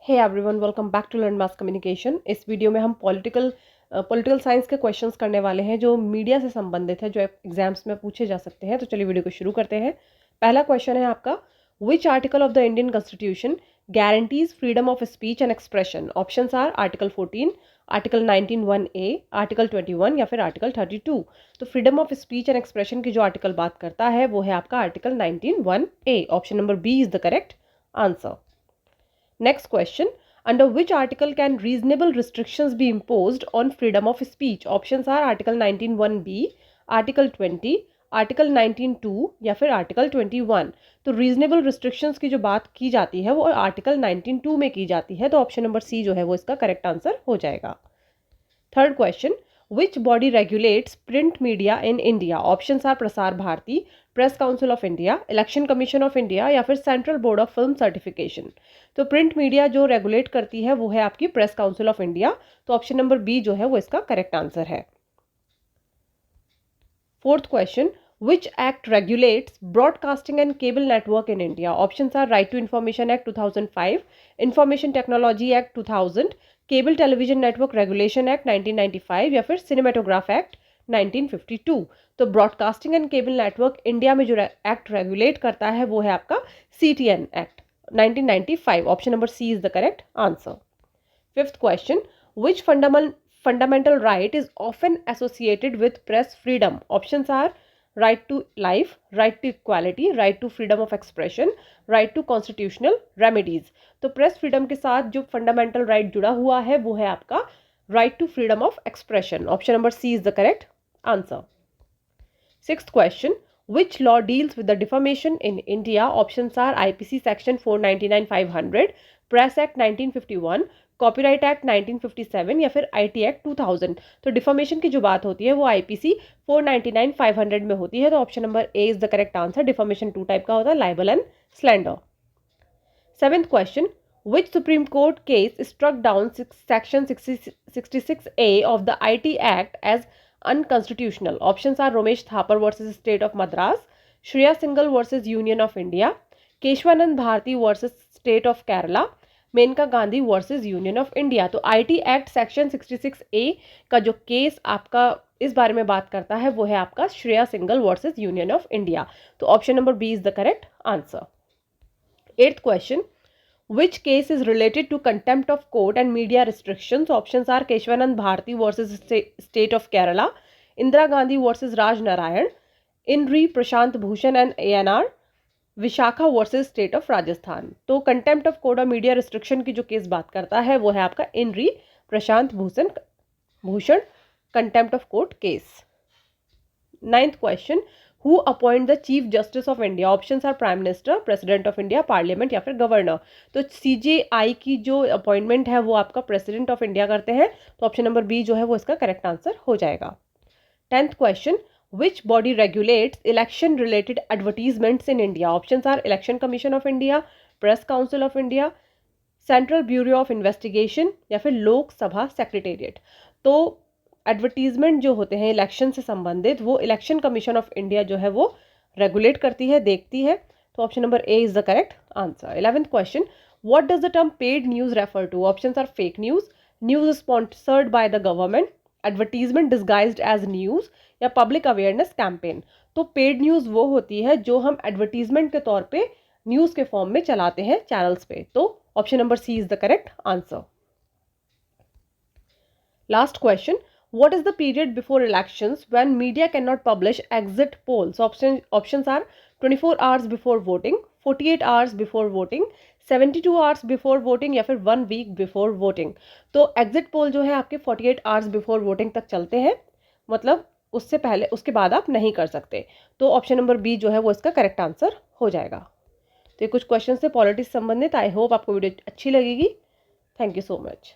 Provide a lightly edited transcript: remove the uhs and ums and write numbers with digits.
Hey everyone, welcome back to learn mass communication. इस video में हम पॉलिटिकल साइंस के क्वेश्चंस करने वाले हैं जो मीडिया से संबंधित है, जो एग्जाम्स में पूछे जा सकते हैं। तो चलिए वीडियो को शुरू करते हैं। पहला क्वेश्चन है आपका, which article of the Indian constitution guarantees freedom of speech and expression? Options are article 14, article 19(1)(a), article 21 या फिर आर्टिकल 32। तो freedom of speech and expression की जो आर्टिकल बात करता है वो है आपका article 19(1)(a। Option number B is the correct answer. Next question, under which article can reasonable restrictions be imposed on freedom of speech? Options are article 19(1)(b), article 20, article 19(2) या फिर article 21। तो reasonable restrictions की जो बात की जाती है वो article 19(2) में की जाती है। तो ऑप्शन नंबर सी जो है वो इसका करेक्ट आंसर हो जाएगा। Third question, which body regulates print media in India? Options are Prasar Bharati, press council of India, election commission of India या फिर central board of film certification. तो प्रिंट मीडिया जो रेगुलेट करती है वो है आपकी प्रेस काउंसिल ऑफ इंडिया। तो ऑप्शन नंबर बी जो है वो इसका करेक्ट आंसर है। Fourth question, which act regulates broadcasting and cable network in India? Options are Right to Information Act 2005, Information Technology Act 2000, cable television network regulation act 1995 या फिर cinematograph act 1952। तो broadcasting and cable network India में जो act regulate करता है वो है आपका CTN act 1995। Option number C is the correct answer. Fifth question, which fundamental right is often associated with press freedom? Options are right to life, right to equality, right to freedom of expression, right to constitutional remedies। तो press freedom के साथ जो fundamental right जुड़ा हुआ है वो है आपका right to freedom of expression. Option number C is the correct answer. Sixth question, which law deals with the defamation in India? Options are IPC section 499/500, Press Act 1951, copyright act 1957 या फिर IT act 2000। तो deformation की जो बात होती है वो IPC 499/500 में होती है। तो option number A is the correct answer. Deformation 2 type का होता है, liable and slander. Seventh question, which Supreme Court case struck down section 66A of the IT Act as unconstitutional? Options are Romesh Thapar versus State of Madras, Shreya Singhal versus Union of India, Kesavananda Bharati versus state of Kerala, Maneka Gandhi versus union of India. तो IT act section 66A का जो case आपका इस बारे में बात करता है वो है आपका Shreya Singhal versus union of India. तो option number B is the correct answer. Eighth question, which case is related to contempt of court and media restrictions? Options are Keshavananda Bharati versus state of Kerala, Indira Gandhi versus Raj Narain, in re Prashant Bhushan and ANR, Vishaka versus state of Rajasthan. तो contempt of court और media restriction की जो case बात करता है वो है आपका in re Prashant Bhushan contempt of court case. Ninth question, who appoint the chief justice of India? Options are prime minister, president of India, parliament या फिर गवर्नर। तो CJI की जो अपॉइंटमेंट है वो आपका प्रेसिडेंट ऑफ इंडिया करते हैं। तो ऑप्शन नंबर बी जो है वो इसका करेक्ट आंसर हो जाएगा। 10th question, which body regulates election related advertisements in India? Options are Election Commission of India, Press Council of India, Central Bureau of Investigation या फिर लोक सभा सेक्रेटेरिएट। तो एडवर्टीजमेंट जो होते हैं इलेक्शन से संबंधित वो इलेक्शन कमीशन ऑफ इंडिया जो है वो रेगुलेट करती है, देखती है। तो option number A is the correct answer. 11th question, what does the term paid news refer to? Options are fake news, news sponsored by the government, advertisement disguised as news या public awareness campaign. तो paid news वो होती है जो हम advertisement के तौर पे न्यूज के फॉर्म में चलाते हैं चैनल्स पे। तो option number C is the correct answer. Last question, what is the period before elections when media cannot publish exit polls? Options are 24 hours before voting, 48 hours before voting, 72 hours before voting या फिर 1 week before voting। तो exit poll जो है आपके 48 hours before voting तक चलते हैं, मतलब उससे पहले उसके बाद आप नहीं कर सकते। तो ऑप्शन नंबर बी जो है वो इसका करेक्ट आंसर हो जाएगा। तो ये कुछ क्वेश्चन थे पॉलिटिक्स संबंधित। आई होप आपको वीडियो अच्छी लगेगी। Thank you so much.